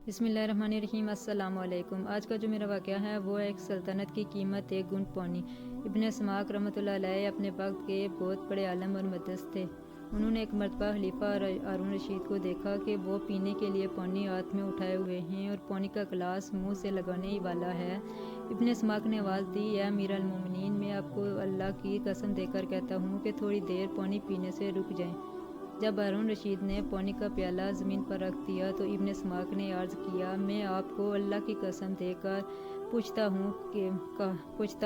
बिस्मिल्लाहिर्रहमानिर्रहीम। अस्सलाम वालेकुम। आज का जो मेरा वाक़या है वो एक सल्तनत की कीमत एक गुंट पानी। इब्न स्माक रहमतुल्लाह अलैह अपने वक्त के बहुत बड़े आलम और मुहद्दिस थे। उन्होंने एक मरतबा खलीफा हारून रशीद को देखा कि वो पीने के लिए पानी हाथ में उठाए हुए हैं और पानी का गिलास मुंह से लगाने ही वाला है। इब्न स्माक ने आवाज़ दी, या अमीर अल मोमिनीन, मैं आपको अल्लाह की कसम देकर कहता हूँ कि थोड़ी देर पानी पीने से रुक जाएं। जब हारून रशीद ने पानी का प्याला ज़मीन पर रख दिया तो इब्न स्माक ने अर्ज़ किया, मैं आपको अल्लाह की कसम देकर पूछता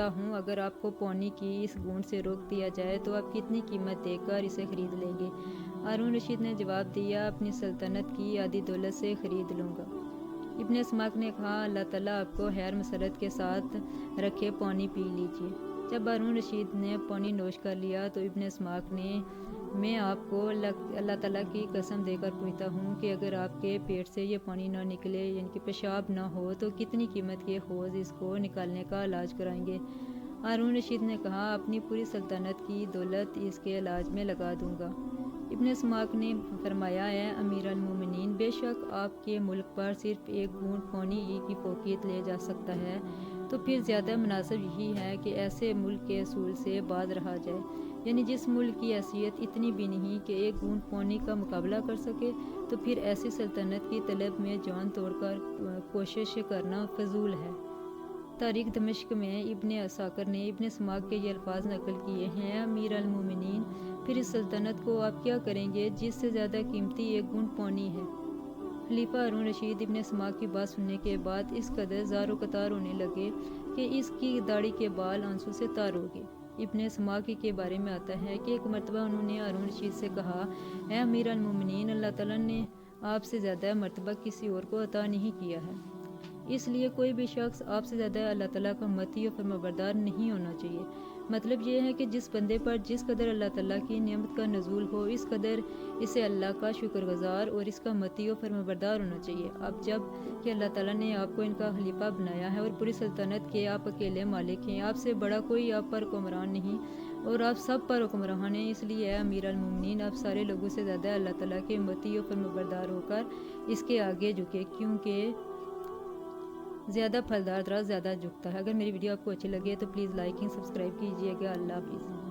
हूँ अगर आपको पानी की इस बूंद से रोक दिया जाए तो आप कितनी कीमत देकर इसे ख़रीद लेंगे? हारून रशीद ने जवाब दिया, अपनी सल्तनत की आधी दौलत से ख़रीद लूँगा। इब्न स्माक ने कहा, अल्लाह ताला आपको खैर मसरत के साथ रखे, पानी पी लीजिए। जब हारून रशीद ने पानी नोश कर लिया तो इब्न स्माक ने, मैं आपको अल्लाह ताला की कसम देकर पूछता हूँ कि अगर आपके पेट से ये पानी ना निकले, यानी कि पेशाब ना हो, तो कितनी कीमत के हौज़ इसको निकालने का इलाज कराएंगे? हारून रशीद ने कहा, अपनी पूरी सल्तनत की दौलत इसके इलाज में लगा दूंगा। इब्न स्माक ने फरमाया, है अमीर अल मोमिनीन, बेशक आपके मुल्क पर सिर्फ एक बूंद पानी ही की फोकियत ले जा सकता है, तो फिर ज़्यादा मुनासिब यही है कि ऐसे मुल्क के असूल से बाज रहा जाए, यानी जिस मुल्क की हैसियत इतनी भी नहीं कि एक बूंद पानी का मुकाबला कर सके, तो फिर ऐसी सल्तनत की तलब में जान तोड़कर कोशिश करना फजूल है। तारीख दमिश्क में इब्न असाकर ने इब्न स्माक के ये अल्फाज नकल किए हैं, अमीर अल मोमिनीन, फिर इस सल्तनत को आप क्या करेंगे जिससे ज़्यादा कीमती एक बूंद पानी है? खलीफा हारून रशीद इब्न स्माक की बात सुनने के बाद इस कदर ज़ारो कतार होने लगे कि इसकी दाढ़ी के बाल आंसू से तार हो गए। इब्न स्माक के बारे में आता है कि एक मरतबा उन्होंने हारून रशीद से कहा, है अमीर अल मोमिनीन, अल्लाह ताला ने आपसे ज़्यादा मरतबा किसी और को अता नहीं किया है, इसलिए कोई भी शख्स आपसे ज़्यादा अल्लाह ताला का मती और फरमाबरदार नहीं होना चाहिए। मतलब ये है कि जिस बंदे पर जिस कदर अल्लाह ताला की नेमत का नज़ूल हो, इस कदर इसे अल्लाह का शुक्रगुजार और इसका मती और फरमाबरदार होना चाहिए। अब जब कि अल्लाह ताला ने आपको इनका खलीफा बनाया है और पूरी सल्तनत के आप अकेले मालिक हैं, आपसे बड़ा कोई आप पर हुक्मरान नहीं और आप सब पर हुक्मरान हैं, इसलिए है अमीर अल मोमिनीन, आप सारे लोगों से ज़्यादा अल्लाह ताला के मती और फरमाबरदार होकर इसके आगे झुके, क्योंकि ज़्यादा फलदार दराज ज़्यादा झुकता है। अगर मेरी वीडियो आपको अच्छी लगे तो प्लीज़ लाइक एंड सब्सक्राइब कीजिएगा। अल्लाह हाफिज़।